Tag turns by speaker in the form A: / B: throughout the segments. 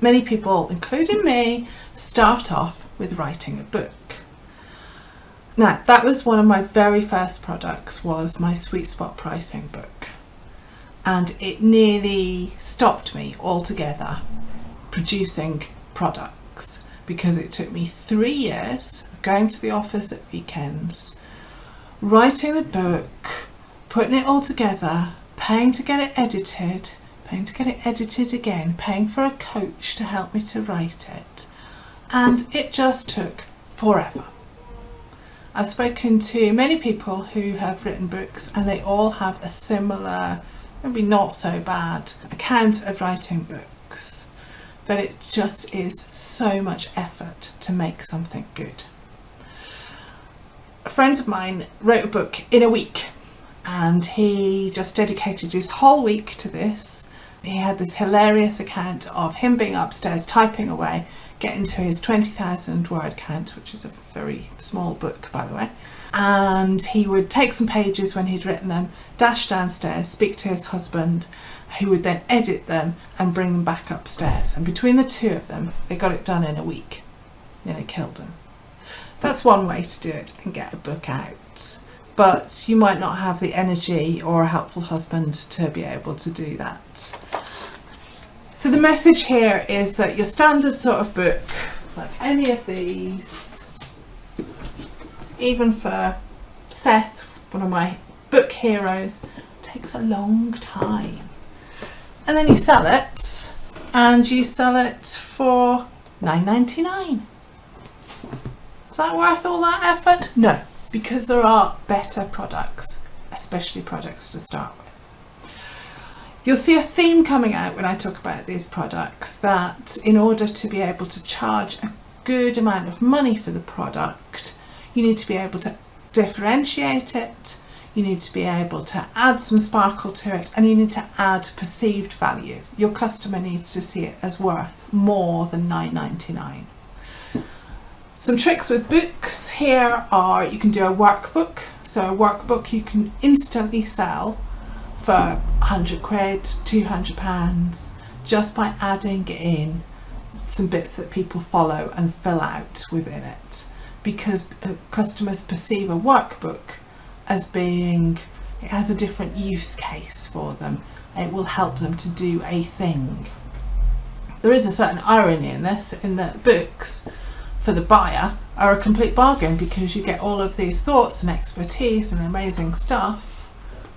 A: Many people, including me, start off with writing a book. Now, that was one of my very first products, was my sweet spot pricing book. And it nearly stopped me altogether producing products, because it took me 3 years going to the office at weekends, writing the book, putting it all together, paying to get it edited, paying to get it edited again, paying for a coach to help me to write it, and it just took forever. I've spoken to many people who have written books, and they all have a similar, maybe not so bad, account of writing books, that it just is so much effort to make something good. A friend of mine wrote a book in a week, and he just dedicated his whole week to this. He had this hilarious account of him being upstairs typing away, getting to his 20,000 word count, which is a very small book, by the way. And he would take some pages when he'd written them, dash downstairs, speak to his husband, who would then edit them and bring them back upstairs. And between the two of them, they got it done in a week. Nearly killed him. That's one way to do it and get a book out. But you might not have the energy or a helpful husband to be able to do that. So the message here is that your standard sort of book, like any of these, even for Seth, one of my book heroes, takes a long time. And then you sell it, and you sell it for $9.99. Is that worth all that effort? No. Because there are better products, especially products to start with. You'll see a theme coming out when I talk about these products, that in order to be able to charge a good amount of money for the product, you need to be able to differentiate it, you need to be able to add some sparkle to it, and you need to add perceived value. Your customer needs to see it as worth more than $9.99. Some tricks with books here are, you can do a workbook. So a workbook you can instantly sell for 100 quid, 200 pounds, just by adding in some bits that people follow and fill out within it. Because customers perceive a workbook as being, it has a different use case for them. It will help them to do a thing. There is a certain irony in this, in that books for the buyer are a complete bargain, because you get all of these thoughts and expertise and amazing stuff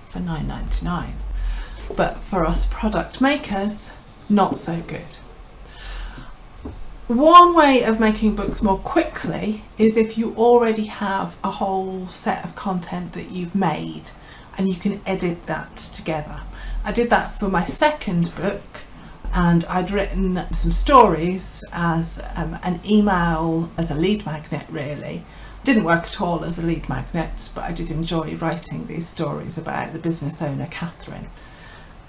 A: for $9.99. But for us product makers, not so good. One way of making books more quickly is if you already have a whole set of content that you've made and you can edit that together. I did that for my second book, and I'd written some stories as an email, as a lead magnet really. Didn't work at all as a lead magnet, but I did enjoy writing these stories about the business owner Catherine.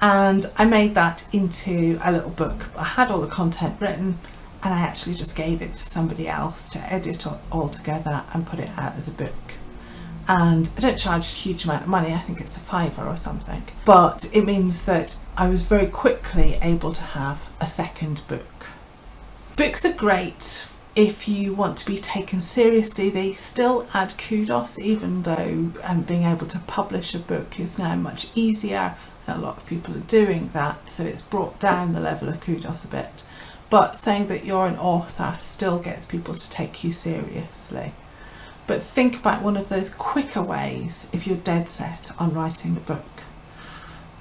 A: And I made that into a little book. I had all the content written, and I actually just gave it to somebody else to edit all together and put it out as a book. And I don't charge a huge amount of money, I think it's a £5 or something, but it means that I was very quickly able to have a second book. Books are great if you want to be taken seriously. They still add kudos, even though being able to publish a book is now much easier, and a lot of people are doing that, so it's brought down the level of kudos a bit. But saying that you're an author still gets people to take you seriously. But think about one of those quicker ways if you're dead set on writing a book.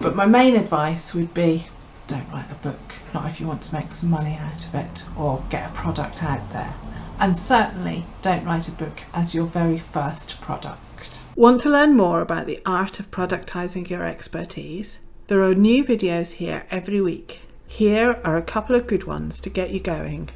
A: But my main advice would be, don't write a book, not if you want to make some money out of it or get a product out there. And certainly don't write a book as your very first product. Want to learn more about the art of productizing your expertise? There are new videos here every week. Here are a couple of good ones to get you going.